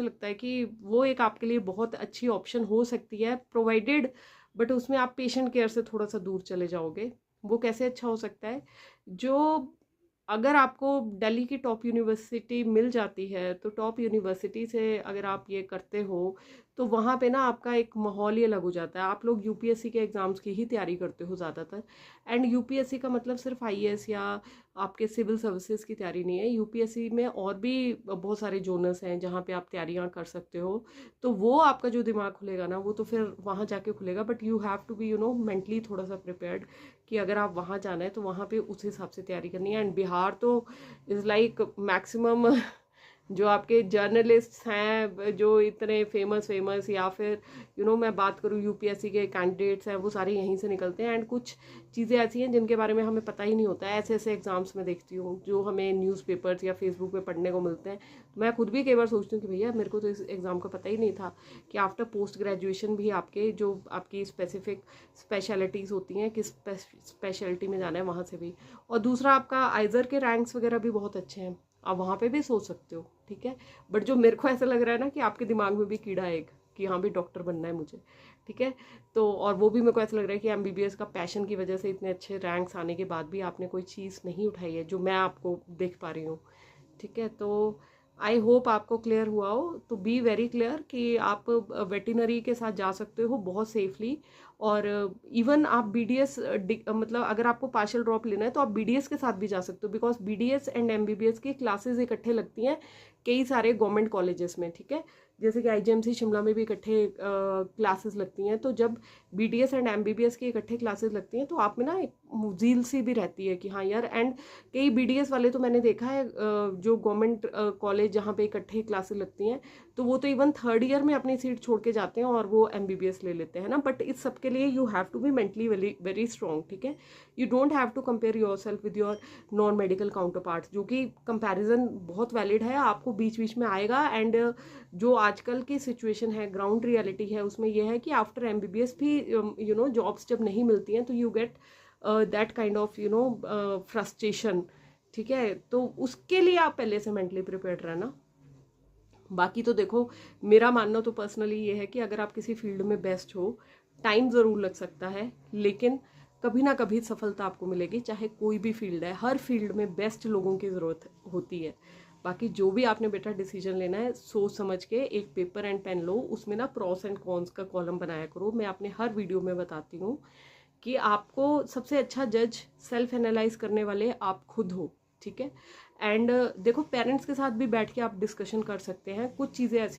लगता है कि वो एक आपके लिए बहुत अच्छी ऑप्शन हो सकती है, प्रोवाइडेड बट उसमें आप पेशेंट केयर से थोड़ा सा दूर चले जाओगे। वो कैसे अच्छा हो सकता है, जो अगर आपको दिल्ली की टॉप यूनिवर्सिटी मिल जाती है, तो टॉप यूनिवर्सिटी से अगर आप ये करते हो तो वहाँ पे ना आपका एक माहौल ही अलग हो जाता है। आप लोग यूपीएससी के एग्ज़ाम्स की ही तैयारी करते हो ज़्यादातर, एंड यूपीएससी का मतलब सिर्फ आईएएस या आपके सिविल सर्विसेज की तैयारी नहीं है। यूपीएससी में और भी बहुत सारे जोनर्स हैं जहाँ पे आप तैयारियाँ कर सकते हो। तो वो आपका जो दिमाग खुलेगा ना, वो तो फिर वहाँ जाके खुलेगा, but you have to be mentally थोड़ा सा प्रिपेयर्ड कि अगर आप वहाँ जाना है तो वहाँ पे उस हिसाब से तैयारी करनी है। एंड बिहार तो इज़ लाइक मैक्सिमम जो आपके जर्नलिस्ट हैं जो इतने फेमस फेमस, या फिर मैं बात करूँ यूपीएससी के कैंडिडेट्स हैं, वो सारे यहीं से निकलते हैं। एंड कुछ चीज़ें ऐसी हैं जिनके बारे में हमें पता ही नहीं होता है। ऐसे ऐसे एग्जाम्स में देखती हूँ जो हमें न्यूज़पेपर्स या फेसबुक पे पढ़ने को मिलते हैं। मैं खुद भी कई बार सोचती हूँ कि भैया मेरे को तो इस एग्ज़ाम का पता ही नहीं था कि आफ्टर पोस्ट ग्रेजुएशन भी आपके जो आपकी स्पेसिफिक स्पेशलिटीज़ होती हैं, किस स्पेशलिटी में जाना है वहाँ से भी। और दूसरा, आपका आइजर के रैंक्स वगैरह भी बहुत अच्छे हैं, आप वहाँ पे भी सोच सकते हो, ठीक है। बट जो मेरे को ऐसा लग रहा है ना कि आपके दिमाग में भी कीड़ा है एक, कि हाँ भी डॉक्टर बनना है मुझे, ठीक है। तो और वो भी मेरे को ऐसा लग रहा है कि एमबीबीएस का पैशन की वजह से इतने अच्छे रैंक्स आने के बाद भी आपने कोई चीज़ नहीं उठाई है जो मैं आपको देख पा रही हूँ, ठीक है। तो आई होप आपको क्लियर हुआ हो। तो बी वेरी क्लियर कि आप वेटिनरी के साथ जा सकते हो बहुत सेफली। और इवन आप बीडीएस, मतलब अगर आपको पार्शियल ड्रॉप लेना है तो आप बीडीएस के साथ भी जा सकते हो, बिकॉज बीडीएस एंड एमबीबीएस की क्लासेस इकट्ठे लगती हैं कई सारे गवर्नमेंट कॉलेजेस में, ठीक है। जैसे कि आईजीएमसी शिमला में भी इकट्ठे क्लासेस लगती हैं। तो जब बीडीएस एंड एमबीबीएस की इकट्ठे क्लासेस लगती हैं तो आप में ना एक झील सी भी रहती है कि हाँ यार। एंड कई बीडीएस वाले तो मैंने देखा है जो गवर्नमेंट कॉलेज जहाँ पे इकट्ठे क्लासेस लगती हैं, तो वो तो इवन थर्ड ईयर में अपनी सीट छोड़ के जाते हैं और वो एमबीबीएस ले लेते हैं ना। बट इस सब के लिए you have to be mentally very very strong, ठीक है। You don't have to compare yourself with your non medical counterparts, जो कि कंपेरिजन बहुत वैलिड है, आपको बीच बीच में आएगा। एंड जो आजकल की सिचुएशन है, ग्राउंड रियलिटी है, उसमें यह है कि आफ्टर एमबीबीएस भी जॉब्स जब नहीं मिलती हैं तो you get that kind of frustration, ठीक है। तो उसके लिए आप पहले से मेंटली प्रिपेयर्ड रहना। बाकी तो देखो, मेरा मानना तो पर्सनली ये है कि अगर आप किसी फील्ड में बेस्ट हो, टाइम ज़रूर लग सकता है, लेकिन कभी ना कभी सफलता आपको मिलेगी, चाहे कोई भी फील्ड है। हर फील्ड में बेस्ट लोगों की ज़रूरत होती है। बाकी जो भी आपने बेटा डिसीजन लेना है, सोच समझ के एक पेपर एंड पेन लो, उसमें ना प्रॉस एंड कॉन्स का कॉलम बनाया करो। मैं अपने हर वीडियो में बताती हूँ कि आपको सबसे अच्छा जज सेल्फ एनालाइज करने वाले आप खुद हो, ठीक है। एंड देखो, पेरेंट्स के साथ भी बैठ के आप डिस्कशन कर सकते हैं। कुछ चीज़ें ऐसी